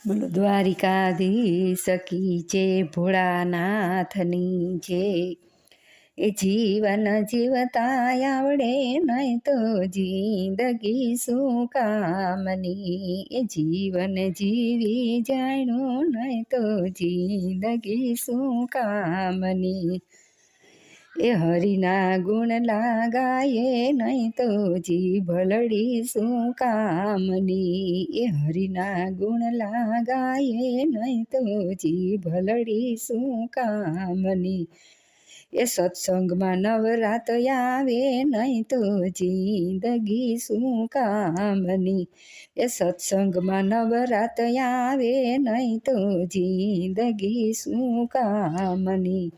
બોલો દ્વારિકાધીશ કી જય, ભોળાનાથની જય। એ જીવન જીવતા આવડે નહીં તો જિંદગી શું કામની। એ જીવન જીવી જાણ્યું નહીં તો જિંદગી શું કામની। એ હરિના ગુણ લાગાયે નહીં તો જીભલડી શું કામની। એ હરિના ગુણ લાગાયે નહીં તો જીભલડી શું કામની। એ સત્સંગમાં નવરાત આવે નહીં તો જિંદગી શું કામની। એ સત્સંગમાં નવરાત આવે નહીં તો જિંદગી શું કામની।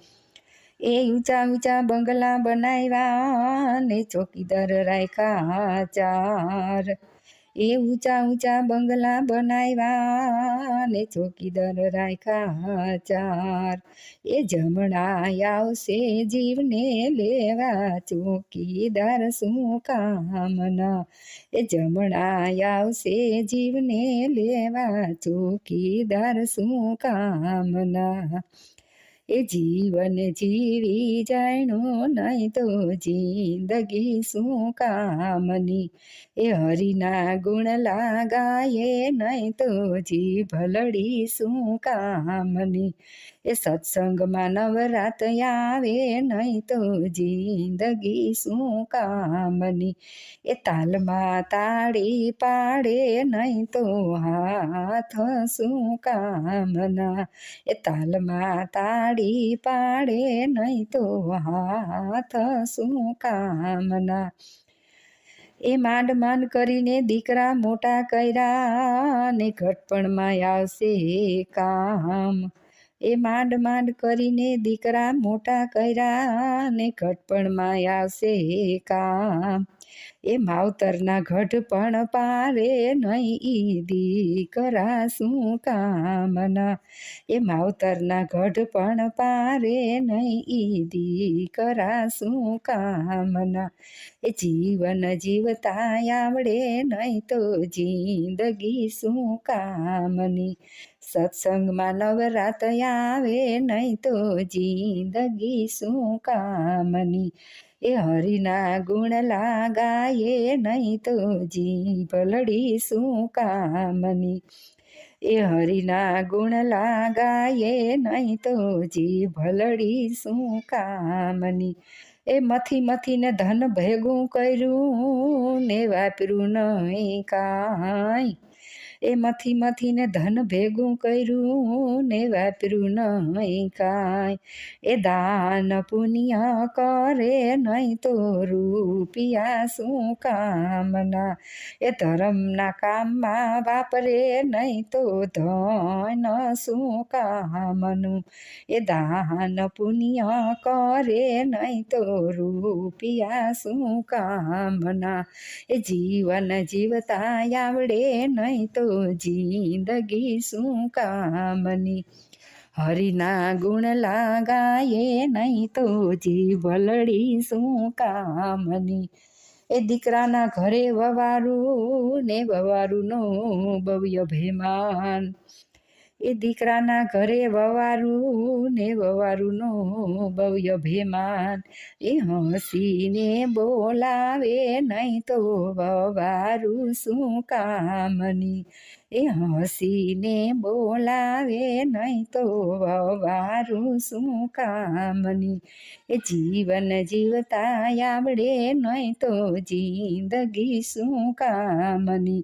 એ ઊંચા ઊંચા બંગલા બનાવ્યા ને ચોકીદાર રાખ્યા ચાર। એ ઊંચા ઊંચા બંગલા બનાવ્યા ને ચોકીદાર રાખ્યા ચાર। એ જમણા આવશે જીવને લેવા ચોકીદાર શું કામના। એ જમણા આવશે જીવને લેવા ચોકીદાર શું કામના। એ જીવન જીવી જાણ્યું નહીં તો જિંદગી શું કામની। એ હરિના ગુણ લાગાયે નહીં તો જીભલડી શું કામની। એ સત્સંગમાં નવરાત આવે નહીં તો જિંદગી શું કામની। એ તાલમાં તાળી પાડે નહીં તો હાથ શું કામના। એ તાલમાં તાળી પાડે નહીં તો હાથ શું કામના। એ માંડ માંડ કરીને દીકરા મોટા કર્યા ને ઘટપણમાં આવશે કામ। એ માંડ માંડ કરીને દીકરા મોટા કર્યા ને ઘટપણમાં આવશે કામ। એ માવતરના ઘટપણ પારે નહીં ઈ દીકરા શું કામના। એ માવતરના ઘટપણ પારે નહીં ઈ દીકરા શું કામના। એ જીવન જીવતા આવડે નહીં તો જિંદગી શું કામની। સત્સંગમાં નવરાત આવે નહીં તો જિંદગી શું કામની। એ હરિના ગુણ લાગાયે નહીં તો જીભલડી શું કામની। એ હરિના ગુણ લાગાયે નહીં તો જીભલડી શું કામની। એ મથી મથીને ધન ભેગું કર્યું ને વાપર્યું નહીં કાંઈ। એ મથી મથીને ધન ભેગું કર્યું ને વાપર્યું નહીં કાંઈ। એ દાન પુણ્ય કરે નહીં તો રૂપિયા શું કામના। એ ધર્મના કામમાં વાપરે નહીં તો ધન શું કામનું। એ દાન પુણ્ય કરે નહીં તો રૂપિયા શું કામના। એ જીવન જીવતા આવડે નહીં તો જિંદગી શું કામની। હરિના ગુણ લાગાયે નહીં તો જીભલડી શું કામની। એ દીકરાના ઘરે વવારું ને વવારુંનો ભવ્ય ભેમાન। એ દીકરાના ઘરે વવારું ને વવારુંનો ભવ્ય ભેમાન। એ હસીને બોલાવે નહીં તો વવારું શું કામની। એ હસીને બોલાવે નહીં તો વવારું શું કામની। એ જીવન જીવતા આવડે નહીં તો જિંદગી શું કામની।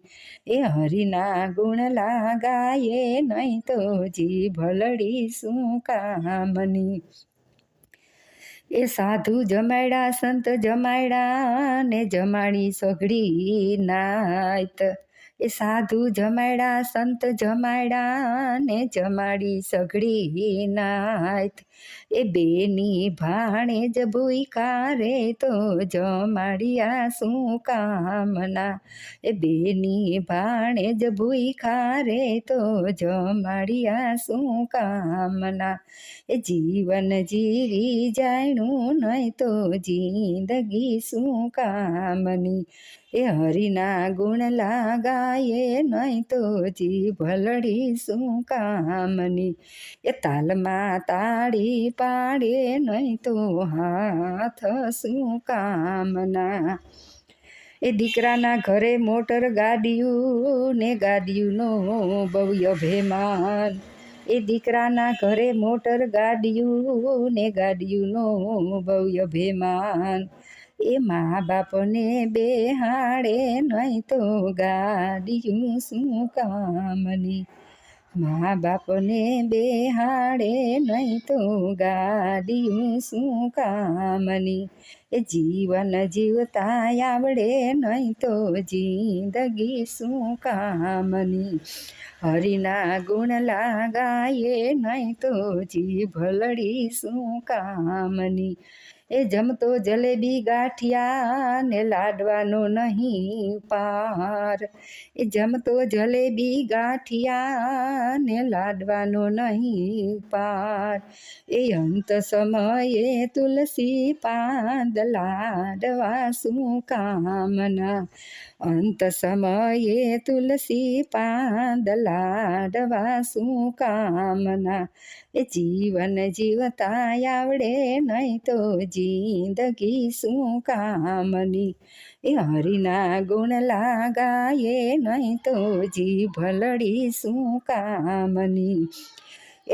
એ હરિના ગુણ લાગાયે નહીં તો જીભલડી શું કામની। એ સાધુ જમાડ્યા સંત જમાડ્યા ને જમાડી સઘળી નાત। એ સાધુ જમાડ્યા સંત જમાડ્યા ને જમાડી સઘળી નાત। એ બેની ભાણેજ ભૂખ્યા રે તો જમાડ્યા શું કામના। એ બેની ભાણેજ ભૂખ્યા રે તો જમાડ્યા શું કામના। એ જીવન જીવી જાણ્યું નહીં તો જિંદગી શું કામની। એ હરિના ગુણ લાગાયે નહીં તો જીભ ભલડી શું કામની. એ તાલમાં તાળી પાડે નહીં તો હાથ શું કામના. એ દીકરાના ઘરે મોટર ગાડીયું ને ગાડીયુંનો બહુ અભિમાન. એ દીકરાના ઘરે મોટર ગાડીયું ને ગાડીયુંનો બહુ અભિમાન. એ મા બાપને બેહાડે નહીં તો ગાડીયું શું કામની. મા બાપને બેહાડે નહીં તો ગાડીયું શું કામની. એ જીવન જીવતા આવડે નહીં તો જિંદગી શું કામની. હરિના ગુણ લાગાયે નહીં તો જીભ ભલડી શું કામની. એ જમતો જલેબી ગાંઠિયા ને લાડવાનો નહીં પાર. એ જમતો જલેબી ગાંઠિયા ને લાડવાનો નહીં પાર. એ અંત સમયે તુલસી પાંદ લાડવા શું કામના. અંત સમયે તુલસી પાંદ લાડવા શું કામના. એ જીવન જીવતા આવડે નહીં તો જિંદગી શું કામની. એ હરિના ગુણ લાગાયે નહીં તો જીભ ભલડી શું કામની.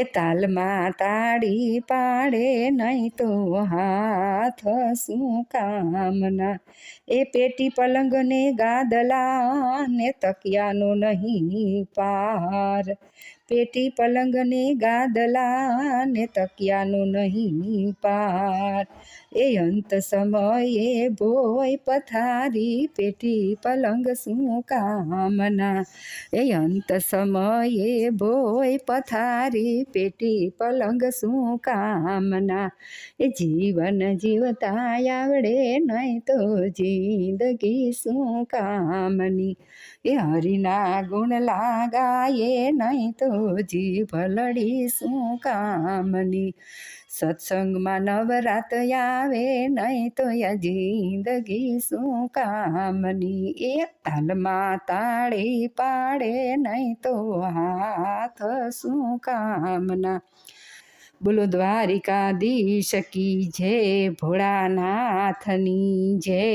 એ તાલમાં તાળી પાડે નહીં તો હાથ શું કામના. એ પેટી પલંગ ને ગાદલા ને તકિયાનો નહીં પાર. પેટી પલંગ ને ગાદલા ને તકિયાનો નહીં પાર. એ અંત સમયે ભોય પથારી પેટી પલંગ શું કામના. એ અંત સમયે ભોય પથારી પેટી પલંગ શું કામના. એ જીવન જીવતા આવડે નહીં તો જિંદગી શું કામની. એ હરિના ગુણ લાગાયે નહીં તો જીભ ભલડી શું કામની. સત્સંગમાં નવરાત આવે નહીં તો જિંદગી શું કામની. એ તાલમાં તાળી પાડે નહીં તો હાથ શું કામના. બોલો દ્વારિકાધીશ કી જય, ભોળાનાથની જય.